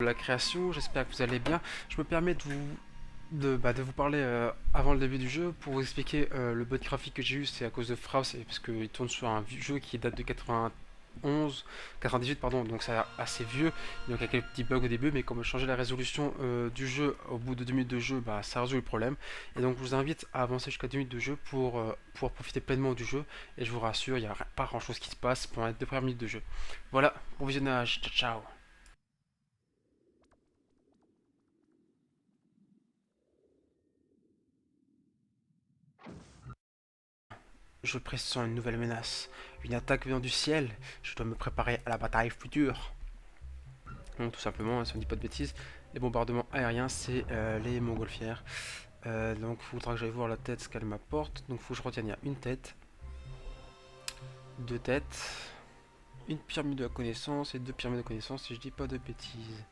de la création, j'espère que vous allez bien. Je me permets de vous parler avant le début du jeu pour vous expliquer le bug graphique que j'ai eu. C'est à cause de Fraus, c'est parce qu'il tourne sur un jeu qui date de 91, 98 pardon, donc c'est assez vieux. Donc il y a quelques petits bugs au début, mais comme je changeais la résolution du jeu au bout de 2 minutes de jeu, bah, ça résout le problème. Et donc je vous invite à avancer jusqu'à 2 minutes de jeu pour pouvoir profiter pleinement du jeu. Et je vous rassure, il n'y a pas grand chose qui se passe pendant les 2 premières minutes de jeu. Voilà, bon visionnage, ciao ciao. Je pressens une nouvelle menace, une attaque venant du ciel. Je dois me préparer à la bataille future. Donc tout simplement, si on ne dit pas de bêtises, les bombardements aériens, c'est les montgolfières. Donc il faudra que j'aille voir la tête, ce qu'elle m'apporte. Donc il faut que je retienne, il y a une tête, deux têtes, une pyramide de la connaissance et deux pyramides de connaissance, si je dis pas de bêtises.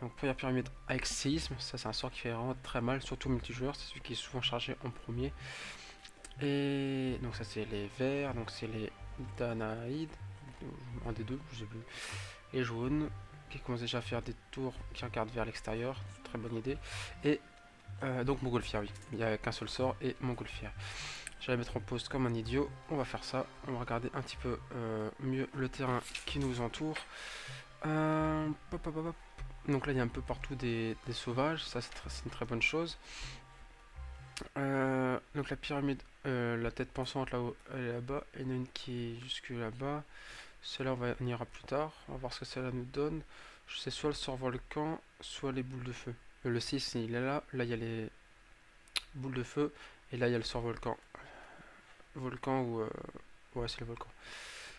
Donc première pyramide avec séisme, ça c'est un sort qui fait vraiment très mal, surtout multijoueur, c'est celui qui est souvent chargé en premier. Et donc ça c'est les verts, donc c'est les Danaïdes, un des deux, je sais plus. Les jaunes, qui commencent déjà à faire des tours qui regardent vers l'extérieur, très bonne idée. Et donc Montgolfière, oui, il n'y a qu'un seul sort, et Montgolfière. Je vais mettre en pause comme un idiot, on va faire ça, on va regarder un petit peu mieux le terrain qui nous entoure. Pop, pop, pop. Donc là il y a un peu partout des sauvages, ça c'est une très bonne chose. Donc la pyramide, la tête pensante là-haut, elle est là-bas. Il y en a une qui est jusque là-bas. Celle-là, on ira plus tard. On va voir ce que celle-là nous donne. Je sais soit le sort volcan, soit les boules de feu. Le 6, il est là. Là, il y a les boules de feu. Et là, il y a le sort volcan. Volcan ou... Ouais, c'est le volcan.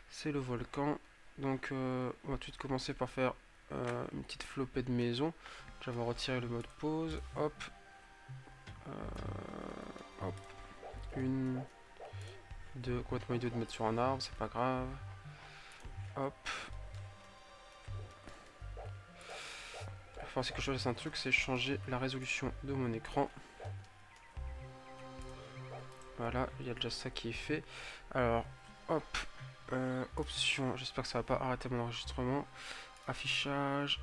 C'est le volcan. Donc, on va tout de suite commencer par faire une petite flopée de maisons. J'avais retiré le mode pause. Hop. Hop. Une, deux, complètement idiot de mettre sur un arbre, c'est pas grave. Hop. Enfin, c'est que je fasse un truc, c'est changer la résolution de mon écran. Voilà, il y a déjà ça qui est fait. Alors, hop. Option, j'espère que ça va pas arrêter mon enregistrement. Affichage.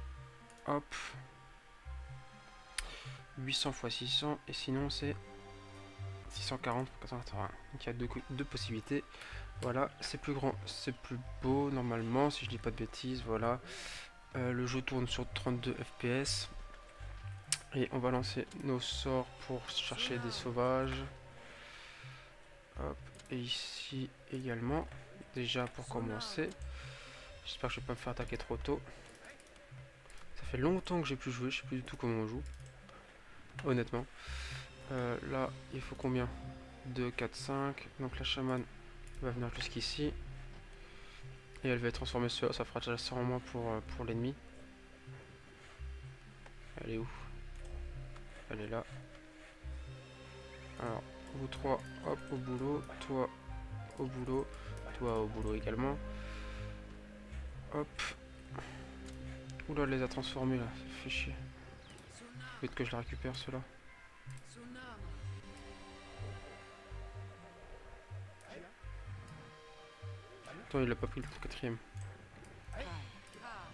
Hop. 800 x 600. Et sinon, c'est 640 x 480. Donc il y a deux possibilités. Voilà, c'est plus grand, c'est plus beau normalement, si je dis pas de bêtises. Voilà. Le jeu tourne sur 32 fps. Et on va lancer nos sorts pour chercher des sauvages. Hop. Et ici également. Déjà pour commencer. J'espère que je vais pas me faire attaquer trop tôt. Ça fait longtemps que j'ai plus joué, je sais plus du tout comment on joue. Honnêtement. Là, il faut combien? 2, 4, 5. Donc la chamane va venir jusqu'ici. Et elle va être transformée sur... Ça fera déjà 100 en moins pour l'ennemi. Elle est où? Elle est là. Alors, vous trois, hop, au boulot. Toi, au boulot. Toi, au boulot également. Hop. Oula, elle les a transformés là. Ça fait chier. Vite que je la récupère, ceux-là. Attends, il a pas pris le quatrième.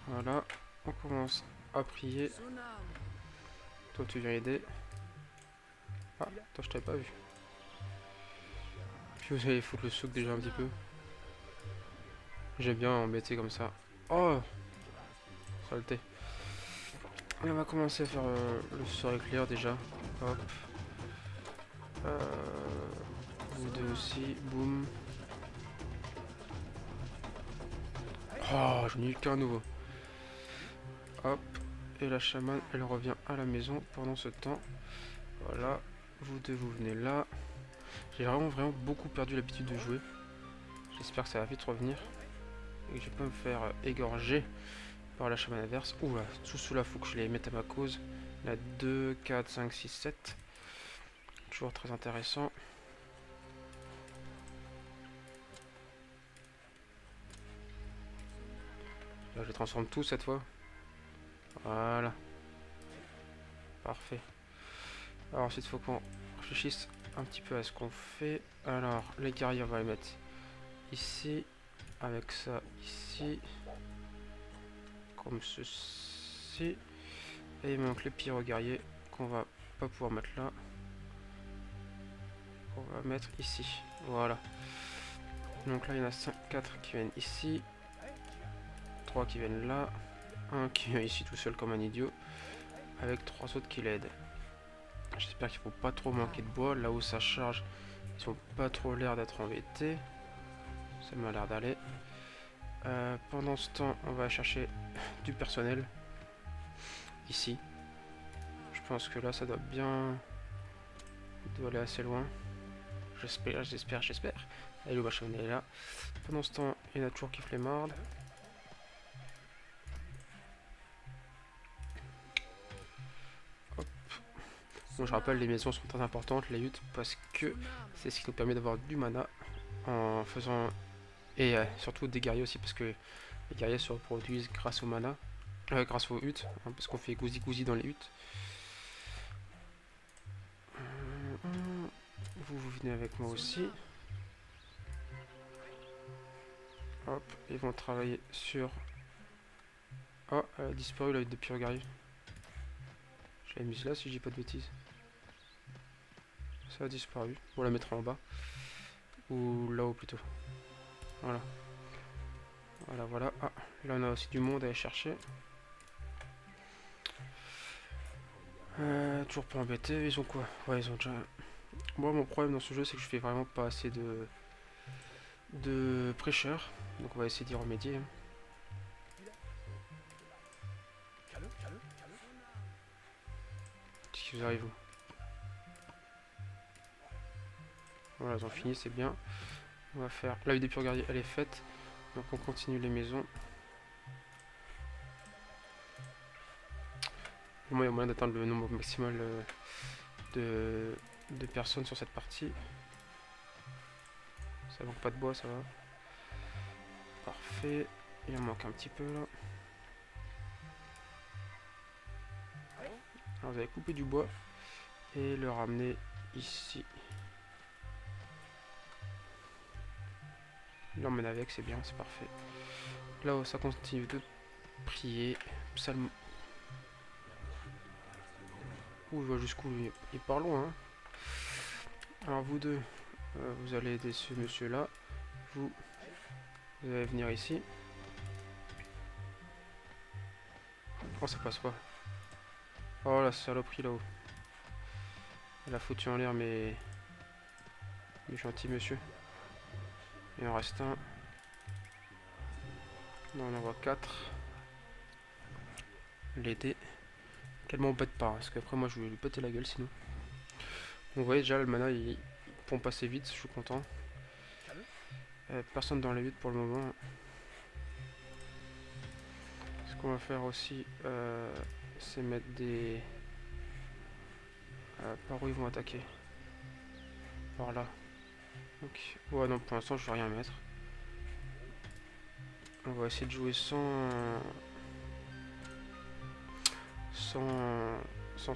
Voilà. On commence à prier. Toi, tu viens aider. Ah, toi, je t'avais pas vu. Puis vous allez foutre le souk déjà un petit peu. J'aime bien embêter comme ça. Oh, saleté. Et on va commencer à faire le sort éclair déjà. Hop. Euh, vous deux aussi. Boum. Oh, j'en ai eu qu'un nouveau. Hop. Et la chamane, elle revient à la maison pendant ce temps. Voilà. Vous deux, vous venez là. J'ai vraiment beaucoup perdu l'habitude de jouer. J'espère que ça va vite revenir. Et que je vais pas me faire égorger par la chamane adverse. Oula, tout cela, faut que je les mette à ma cause. La 2, 4, 5, 6, 7. Toujours très intéressant. Là, je les transforme tous cette fois. Voilà. Parfait. Alors ensuite, il faut qu'on réfléchisse un petit peu à ce qu'on fait. Alors, les guerriers, on va les mettre ici. Avec ça ici. Comme ceci. aussi. Et il manque les pyro guerriers qu'on va pas pouvoir mettre là. On va mettre ici. Voilà. Donc là il y en a 4 qui viennent ici. 3 qui viennent là. Un qui vient ici tout seul comme un idiot. Avec 3 autres qui l'aident. J'espère qu'il ne faut pas trop manquer de bois. Là où ça charge, ils ont pas trop l'air d'être embêtés. Ça m'a l'air d'aller. Pendant ce temps, on va chercher du personnel. Ici. Je pense que là, ça doit bien... Il doit aller assez loin. J'espère. Allez, le machin est là. Pendant ce temps, il y en a toujours qui flémardent. Hop. Bon, je rappelle, les maisons sont très importantes, les huttes, parce que c'est ce qui nous permet d'avoir du mana en faisant... Et surtout des guerriers aussi, parce que les guerriers se reproduisent grâce au mana. Grâce aux huttes, hein, parce qu'on fait gousi dans les huttes. Vous venez avec moi aussi. Hop, ils vont travailler sur... Oh, elle a disparu la hutte de pure guerrier. Je l'avais mise là si je dis pas de bêtises. Ça a disparu. On la mettra en bas. Ou là-haut plutôt. Voilà. Voilà. Ah, là on a aussi du monde à aller chercher. Toujours pas embêté. Ils ont quoi? Ouais, ils ont déjà... Moi, mon problème dans ce jeu, c'est que je fais vraiment pas assez de prêcheurs. Donc on va essayer d'y remédier. Hein. Qu'est-ce qui vous arrive? Voilà, ils ont fini, c'est bien. On va faire... La vie des purs guerriers, elle est faite. Donc on continue les maisons. Au moins, il y a moyen d'atteindre le nombre maximal de personnes sur cette partie. Ça manque pas de bois, ça va. Parfait. Il en manque un petit peu là. Alors vous allez couper du bois et le ramener ici. L'emmène avec, c'est bien, c'est parfait. Là-haut, ça continue de prier. Psalm. Ouh, je vois jusqu'où il part loin. Hein. Alors vous deux, vous allez aider ce monsieur-là. Vous allez venir ici. Oh, ça passe pas. Oh la saloperie là-haut. Elle a foutu en l'air mes gentils monsieur. Il en reste un. Non, on en voit 4. L'aider. Qu'elle m'embête pas, parce qu'après moi je vais lui péter la gueule sinon. Vous voyez déjà le mana il pompe assez vite, je suis content. Personne dans les 8 pour le moment. Ce qu'on va faire aussi, c'est mettre des... par où ils vont attaquer? Par là. Donc, ouais non, pour l'instant je vais rien mettre. On va essayer de jouer sans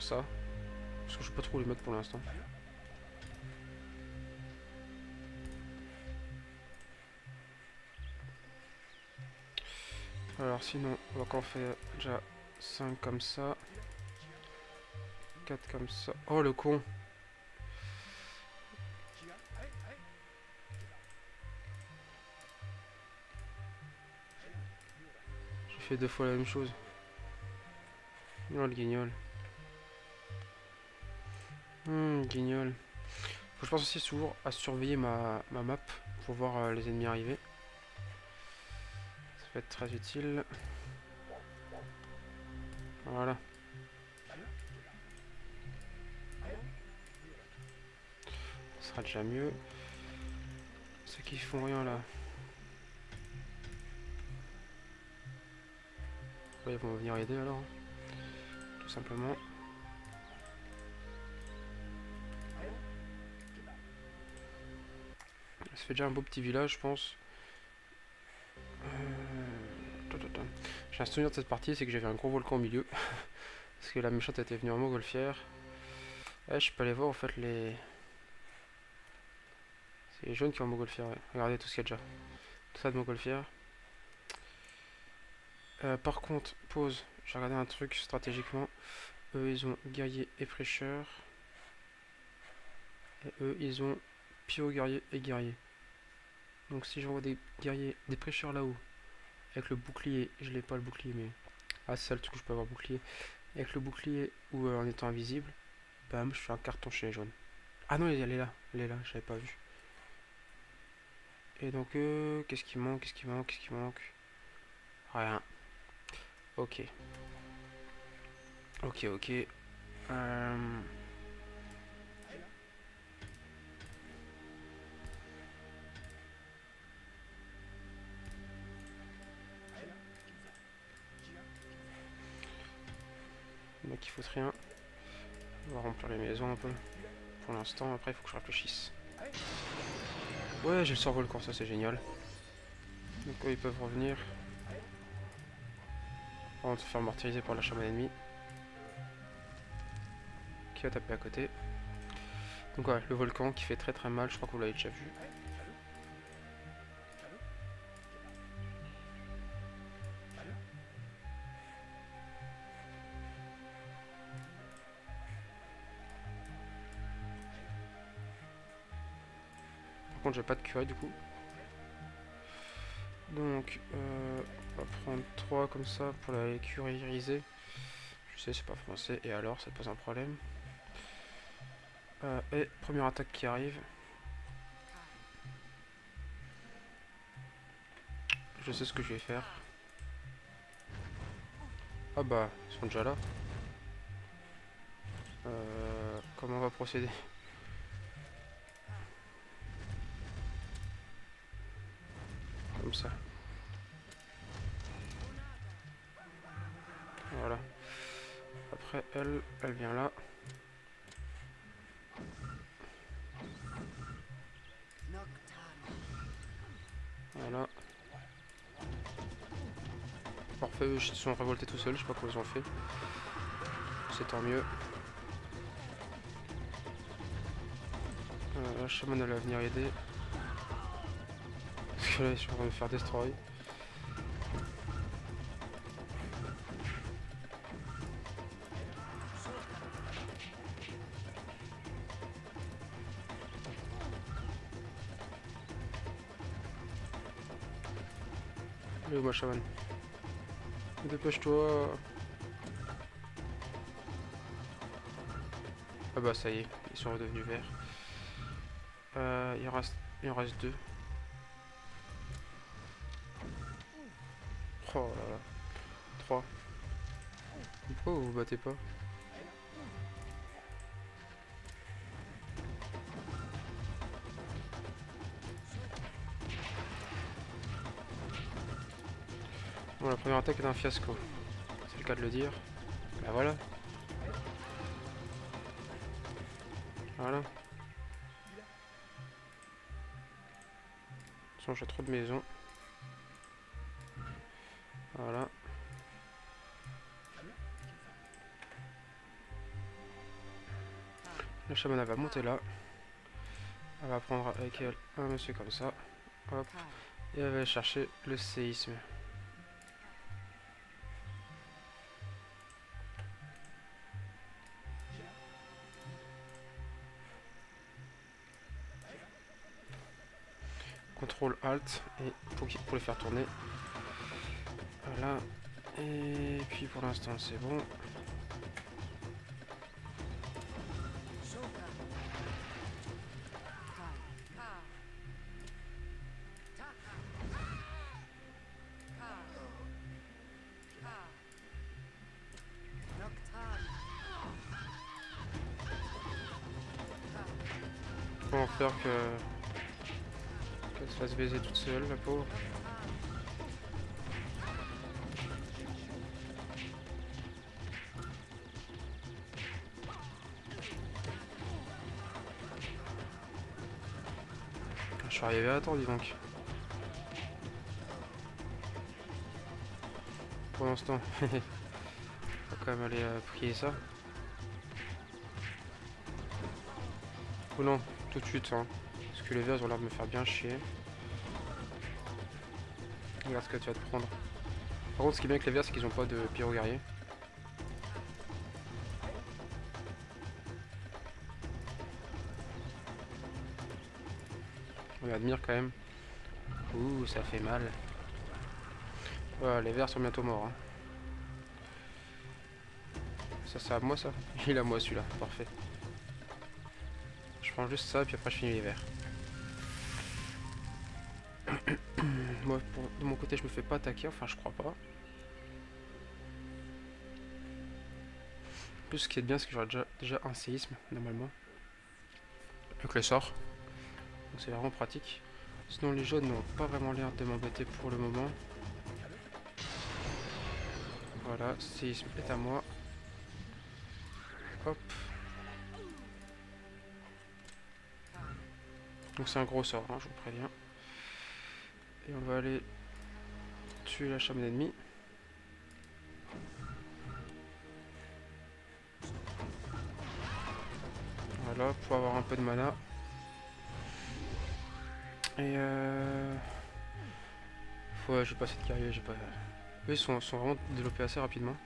ça. Parce que je sais pas trop les mettre pour l'instant. Alors sinon, on va encore faire déjà 5 comme ça. 4 comme ça. Oh le con! J'ai fait 2 fois la même chose. Non, le guignol. Guignol. Faut que je pense aussi toujours à surveiller ma map pour voir les ennemis arriver. Ça va être très utile. Voilà. Ça sera déjà mieux. Ceux qui font rien là. Ouais, ils vont venir aider alors. Tout simplement. Ça fait déjà un beau petit village, je pense. J'ai un souvenir de cette partie, c'est que j'avais un gros volcan au milieu. Parce que la méchante était venue en montgolfière. Je peux aller voir en fait les... C'est les jaunes qui ont en montgolfière, ouais. Regardez tout ce qu'il y a déjà. Tout ça de montgolfière. Par contre, pause. j'ai regardé un truc stratégiquement. Eux, ils ont guerrier et prêcheur. Et eux, ils ont pyro guerrier et guerrier. Donc si j'envoie des guerriers, des prêcheurs là-haut, avec le bouclier, je l'ai pas le bouclier, mais... Ah, c'est ça le truc où je peux avoir bouclier. Avec le bouclier ou en étant invisible, bam, je fais un carton chez les jaunes. Ah non, elle est là, je l'avais pas vu. Et donc, qu'est-ce qui manque, qu'est-ce qui manque, qu'est-ce qui manque? Rien. Ok. Ok, ok. Donc il faut rien. On va remplir les maisons un peu. Pour l'instant, après il faut que je réfléchisse. Ouais, j'ai le survolcan, ça c'est génial. Donc ils peuvent revenir. Avant de se faire mortaliser par la chamane ennemie. Qui va taper à côté. Donc ouais, le volcan qui fait très très mal, je crois que vous l'avez déjà vu. Par contre j'ai pas de curé du coup. Donc on va prendre 3 comme ça pour la curériser. Je sais c'est pas français et alors ça pose un problème. Et première attaque qui arrive. Je sais ce que je vais faire. Ah bah, ils sont déjà là. Comment on va procéder? Comme ça. Voilà. Après, elle vient là. Voilà. Parfait, eux, ils se sont révoltés tout seuls, je sais pas comment ils ont fait. C'est tant mieux. La chaman elle va venir aider. Parce que là ils sont en train de faire destroy. Allez où ma chaman? Dépêche-toi. Ah bah ça y est, ils sont redevenus verts. Il en reste 2. Oh là là. 3. Pourquoi vous vous battez pas? Bon, la première attaque est un fiasco. C'est le cas de le dire. Bah voilà. Voilà. De toute façon, j'ai trop de maisons. Voilà. La chamane va monter là. Elle va prendre avec elle un monsieur comme ça. Hop. Et elle va chercher le séisme. CTRL ALT et pour les faire tourner. Voilà. Et puis pour l'instant c'est bon. Comment faire qu'elle se fasse baiser toute seule, la pauvre. Je suis arrivé à temps, dis donc. Pour l'instant. On va quand même aller prier ça. Ou non, tout de suite, hein. Parce que les verts ont l'air de me faire bien chier. Regarde ce que tu vas te prendre. Par contre, ce qui est bien avec les verts, c'est qu'ils ont pas de pyro guerrier. On admire quand même. Ouh, ça fait mal. Voilà, les verts sont bientôt morts. Hein. Ça, c'est à moi ça? Il est à moi celui-là, parfait. Je prends juste ça, puis après je finis les verts. Moi, de mon côté, je me fais pas attaquer, enfin je crois pas. En plus, ce qui est bien, c'est que j'aurai déjà un séisme, normalement. Avec le sort. Donc c'est vraiment pratique. Sinon, les jaunes n'ont pas vraiment l'air de m'embêter pour le moment. Voilà, séisme est à moi. Hop. Donc c'est un gros sort, hein, je vous préviens. Et on va aller tuer la chamane ennemie. Voilà, pour avoir un peu de mana. Et ouais, j'ai pas assez de guerriers, j'ai pas... Eux, ils sont vraiment développés assez rapidement.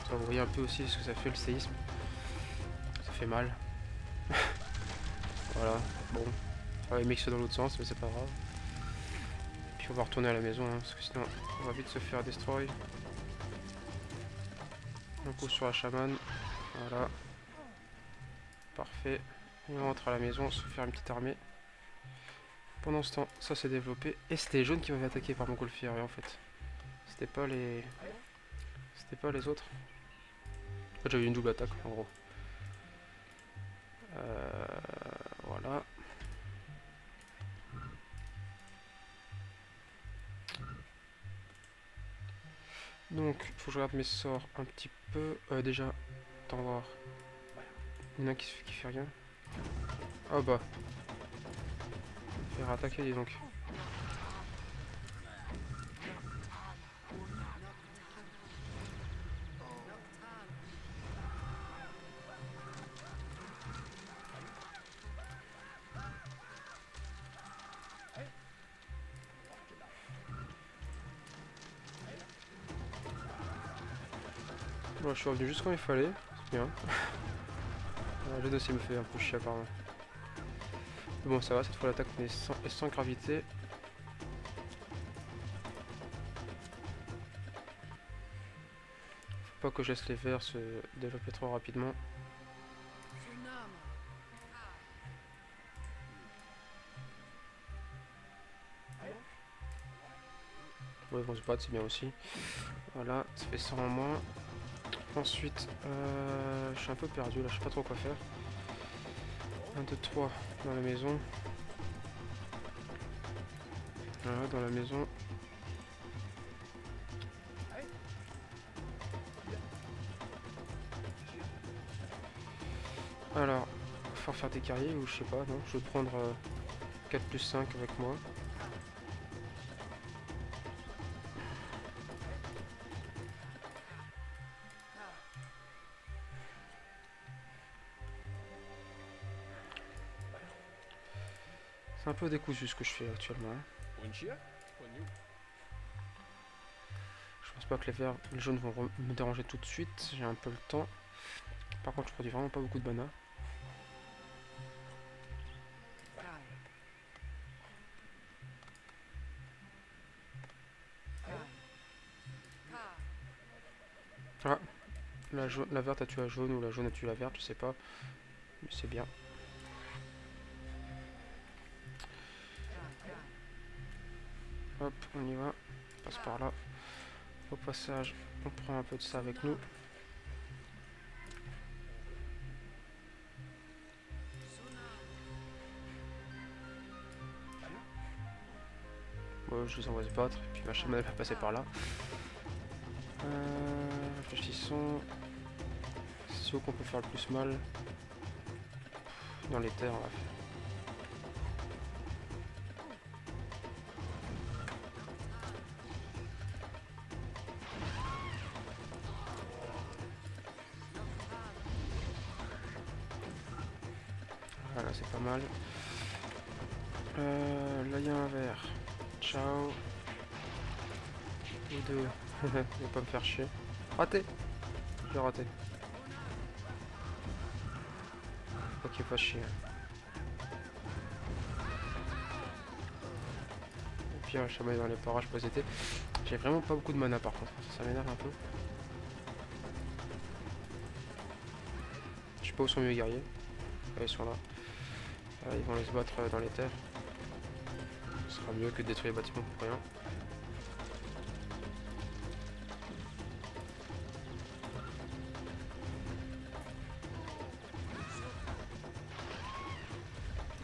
Ça, vous voyez un peu aussi ce que ça fait le séisme. Ça fait mal. Voilà, bon. Ça va mixer dans l'autre sens, mais c'est pas grave. Puis on va retourner à la maison, hein, parce que sinon on va vite se faire destroy. Un coup sur la chamane. Voilà. Parfait. Et on rentre à la maison, se faire une petite armée. Pendant ce temps, ça s'est développé. Et c'était les jaunes qui m'avaient attaqué par mon Montgolfier, en fait. C'était pas les... C'était pas les autres. En fait, j'avais une double attaque, en gros. Voilà. Donc, faut que je regarde mes sorts un petit peu. Déjà, attends voir. Il y en a un qui fait rien. Oh bah. Faire attaquer, dis donc. Bon, je suis revenu juste quand il fallait. C'est bien. Le dossier me fait un peu chier apparemment. Mais bon, ça va, cette fois l'attaque est sans gravité. Faut pas que je laisse les verts se développer trop rapidement. Ouais, ils vont se battre, c'est bien aussi. Voilà, ça fait 100 en moins. Ensuite, je suis un peu perdu là, je sais pas trop quoi faire. 1, 2, 3 dans la maison. Voilà, dans la maison. Alors, il faut faire des guerriers ou je sais pas, non? Je vais prendre 4 plus 5 avec moi. C'est un peu décousu ce que je fais actuellement. Je pense pas que les jaunes vont me déranger tout de suite, j'ai un peu le temps. Par contre je produis vraiment pas beaucoup de mana. Ah, la verte a tué la jaune ou la jaune a tué la verte, je sais pas. Mais c'est bien. Hop, on y va. On passe par là. Au passage, on prend un peu de ça avec nous. Bon, je les envoie se battre, et puis ma chamane elle va passer par là. Réfléchissons. C'est où qu'on peut faire le plus mal? Dans les terres, on va faire. Voilà, c'est pas mal. Là, il y a un verre. Ciao. Ou deux. Ne pas me faire chier. Raté. J'ai raté. Pas qu'il fasse chier. Et puis je suis dans les parages pour les aider. J'ai vraiment pas beaucoup de mana par contre, ça m'énerve un peu. Je sais pas où sont mes guerriers. Ah, ils sont là. Ah, ils vont aller se battre dans les terres. Ce sera mieux que de détruire les bâtiments pour rien.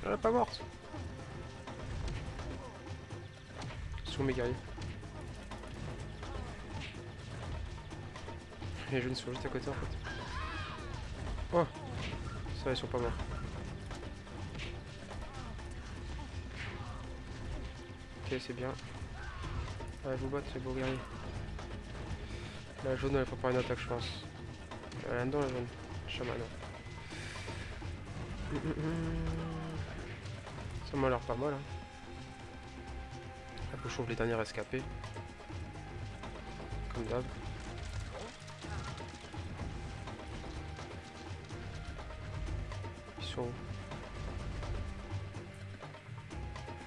Elle est pas morte. Ils sont mes guerriers. Les jeunes sont juste à côté en fait. Oh, ça ils sont pas morts. Ok, c'est bien. Allez, vous battre les beaux guerriers. La jaune elle prépare une attaque je pense. Elle est dedans la jaune. Chaman. Ça m'a l'air pas mal hein. Là faut chauffer les derniers rescapés. Comme d'hab. Ils sont où?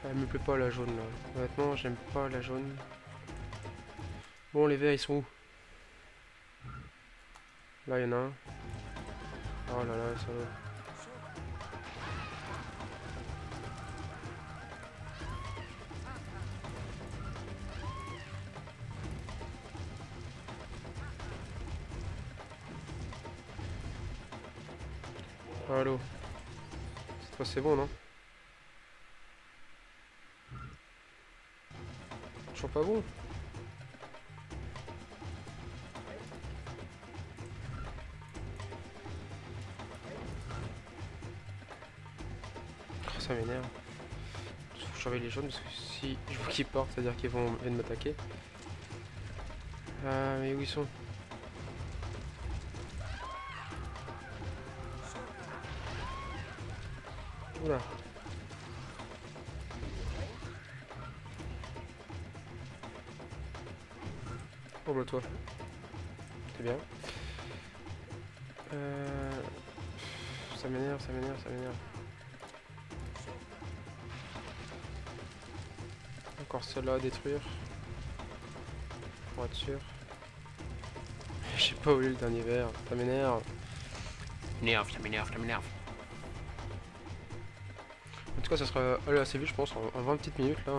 Elle me plaît pas la jaune là. Honnêtement j'aime pas la jaune. Bon les verts ils sont où? Là il y en a un. Oh là là ça va. Allô. Cette fois c'est bon non? Toujours pas bon? Oh, ça m'énerve. Faut que je surveille les jaunes parce que si je vois qu'ils partent, c'est à dire qu'ils viennent m'attaquer. Ah mais où ils sont? Oula. Oh bah toi. C'est bien. Ça m'énerve, ça m'énerve, ça m'énerve. Encore celle-là à détruire. Pour être sûr. Je sais pas où est le dernier verre. Ça m'énerve. Ça m'énerve, ça m'énerve. En tout cas, ça sera allé assez vite, je pense. En 20 petites minutes, là,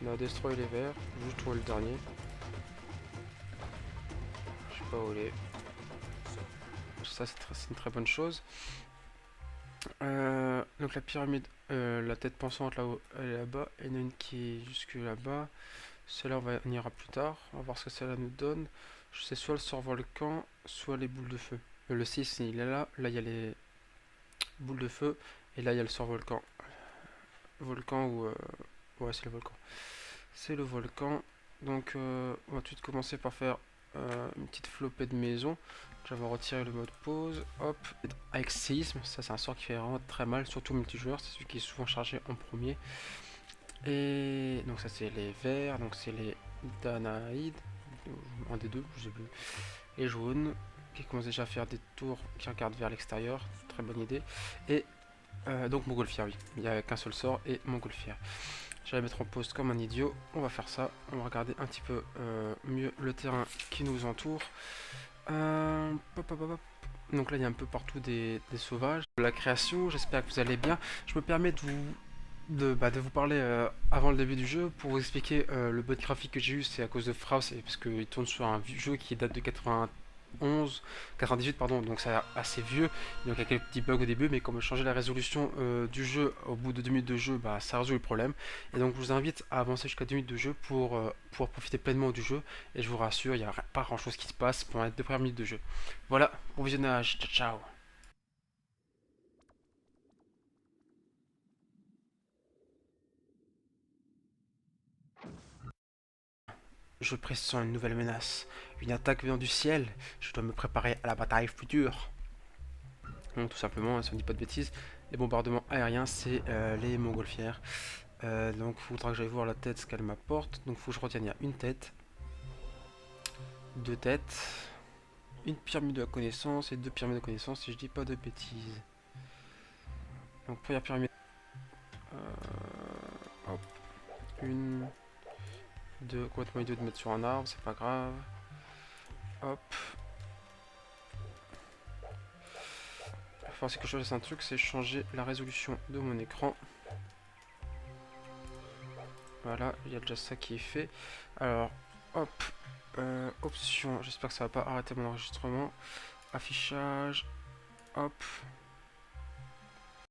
on a destroy les verres. Juste trouver le dernier. Je sais pas où il est. Ça, c'est une très bonne chose. Donc la pyramide, la tête pensante là-haut, elle est là-bas. Et il y en a une qui est jusque là-bas. Celle-là, on ira plus tard. On va voir ce que celle-là nous donne. Je sais soit le survolcan, soit les boules de feu. Le 6, il est là. Là, il y a les boules de feu. Et là, il y a le survolcan. Volcan ou... ouais, c'est le volcan. C'est le volcan. Donc, on va tout de suite commencer par faire une petite flopée de maison. J'avais retiré le mode pause. Hop. Avec séisme. Ça, c'est un sort qui fait vraiment très mal. Surtout multijoueur. C'est celui qui est souvent chargé en premier. Et donc ça c'est les verts, donc c'est les Danaïdes, un des deux, je sais plus. Les jaunes, qui commencent déjà à faire des tours qui regardent vers l'extérieur, très bonne idée. Et donc Montgolfière, oui, il n'y a qu'un seul sort, et Montgolfière. J'allais mettre en pause comme un idiot, on va faire ça, on va regarder un petit peu mieux le terrain qui nous entoure. Pop, pop, pop. Donc là il y a un peu partout des sauvages. La création, j'espère que vous allez bien. Je me permets de vous parler avant le début du jeu pour vous expliquer le bot graphique que j'ai eu. C'est à cause de Fraus, c'est parce qu'il tourne sur un jeu qui date de 98 pardon, donc c'est assez vieux. Donc il y a quelques petits bugs au début, mais comme changer la résolution du jeu au bout de 2 minutes de jeu, bah, ça résout le problème. Et donc je vous invite à avancer jusqu'à 2 minutes de jeu pour pouvoir profiter pleinement du jeu. Et je vous rassure, il n'y a pas grand chose qui se passe pendant les 2 premières minutes de jeu. Voilà, bon visionnage, ciao ciao. Je pressens une nouvelle menace, une attaque venant du ciel. Je dois me préparer à la bataille future. Donc tout simplement, si on ne dit pas de bêtises, les bombardements aériens, c'est les montgolfières. Donc il faudra que j'aille voir la tête, ce qu'elle m'apporte. Donc il faut que je retienne, il y a une tête, deux têtes, une pyramide de la connaissance et deux pyramides de la connaissance, si je dis pas de bêtises. Donc première pyramide. Hop. Une. Deux. Complètement idiot de mettre sur un arbre, c'est pas grave. Hop. Il va falloir aussi que je fasse un truc, c'est changer la résolution de mon écran. Voilà, il y a déjà ça qui est fait. Alors, hop, option, j'espère que ça va pas arrêter mon enregistrement. Affichage, hop,